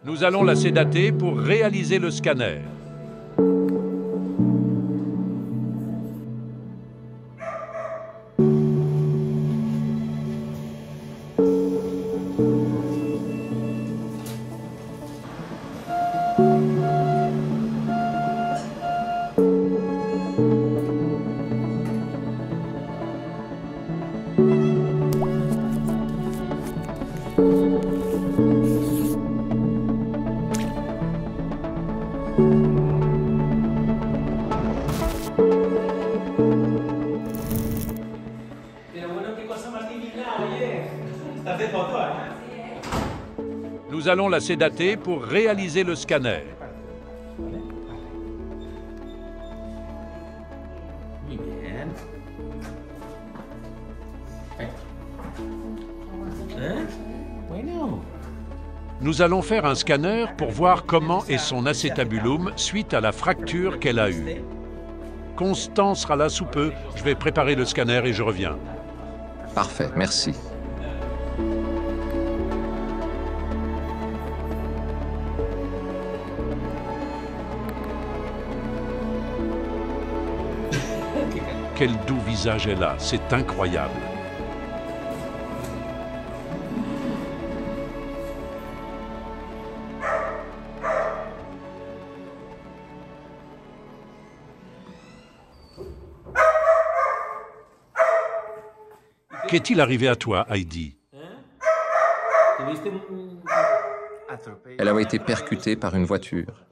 Nous allons la sédater pour réaliser le scanner. Nous allons la sédater pour réaliser le scanner. Nous allons faire un scanner pour voir comment est son acétabulum suite à la fracture qu'elle a eue. Constant sera là sous peu. Je vais préparer le scanner et je reviens. Parfait, merci. Quel doux visage elle a, c'est incroyable. Qu'est-il arrivé à toi, Heidi? Elle a été percutée par une voiture.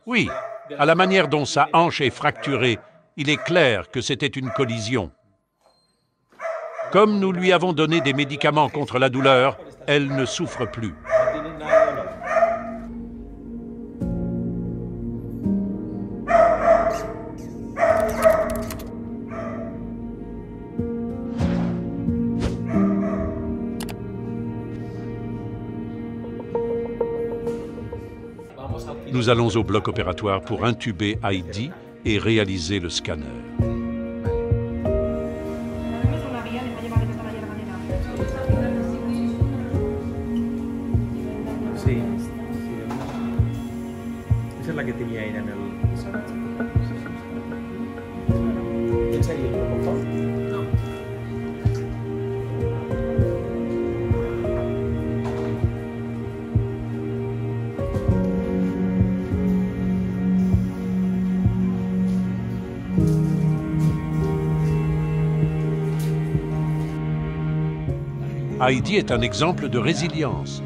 Oui, à la manière dont sa hanche est fracturée, il est clair que c'était une collision. Comme nous lui avons donné des médicaments contre la douleur, elle ne souffre plus. Nous allons au bloc opératoire pour intuber Heidi et réaliser le scanner. Heidi est un exemple de résilience.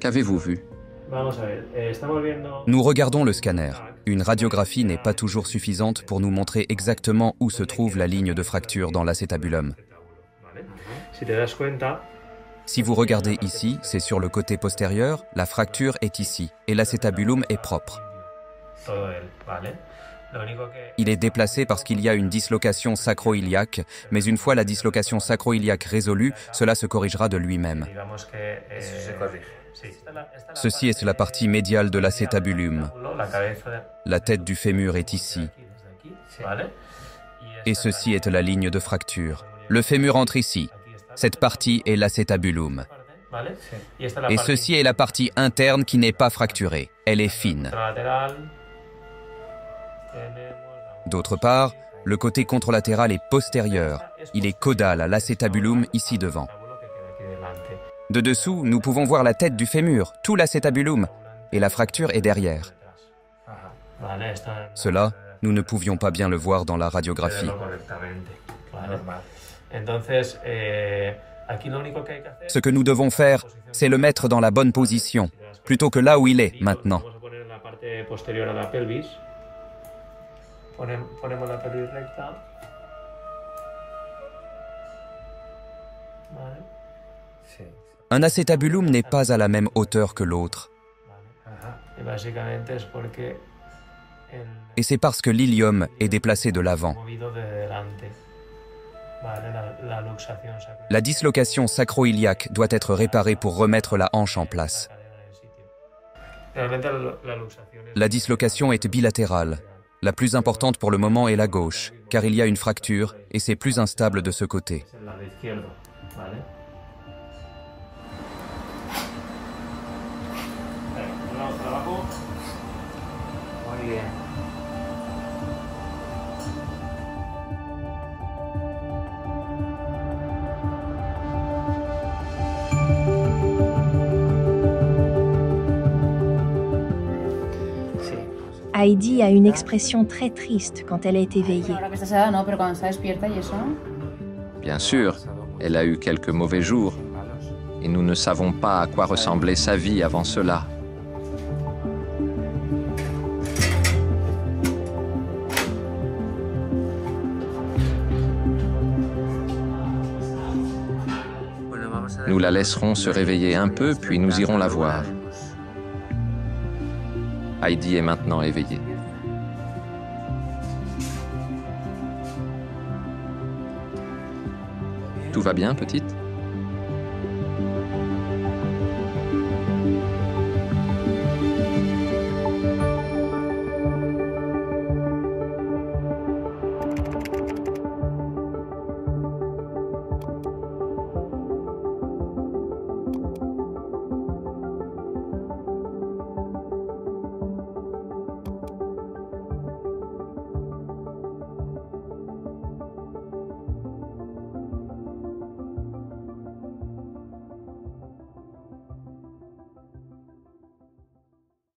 Qu'avez-vous vu? Nous regardons le scanner. Une radiographie n'est pas toujours suffisante pour nous montrer exactement où se trouve la ligne de fracture dans l'acétabulum. Si vous regardez ici, c'est sur le côté postérieur, la fracture est ici et l'acétabulum est propre. Il est déplacé parce qu'il y a une dislocation sacro-iliaque, mais une fois la dislocation sacro-iliaque résolue, cela se corrigera de lui-même. Ceci est la partie médiale de l'acétabulum. La tête du fémur est ici. Et ceci est la ligne de fracture. Le fémur entre ici. Cette partie est l'acétabulum. Et ceci est la partie interne qui n'est pas fracturée. Elle est fine. D'autre part, le côté contralatéral est postérieur. Il est caudal à l'acétabulum ici devant. De dessous, nous pouvons voir la tête du fémur, tout l'acétabulum, et la fracture est derrière. Cela, nous ne pouvions pas bien le voir dans la radiographie. Ce que nous devons faire, c'est le mettre dans la bonne position, plutôt que là où il est maintenant. Un acétabulum n'est pas à la même hauteur que l'autre. Et c'est parce que l'ilium est déplacé de l'avant. La dislocation sacro-iliaque doit être réparée pour remettre la hanche en place. La dislocation est bilatérale. La plus importante pour le moment est la gauche, car il y a une fracture et c'est plus instable de ce côté. Heidi a une expression très triste quand elle est éveillée. Bien sûr, elle a eu quelques mauvais jours. Et nous ne savons pas à quoi ressemblait sa vie avant cela. Nous la laisserons se réveiller un peu, puis nous irons la voir. Heidi est maintenant éveillée. Tout va bien, petite ?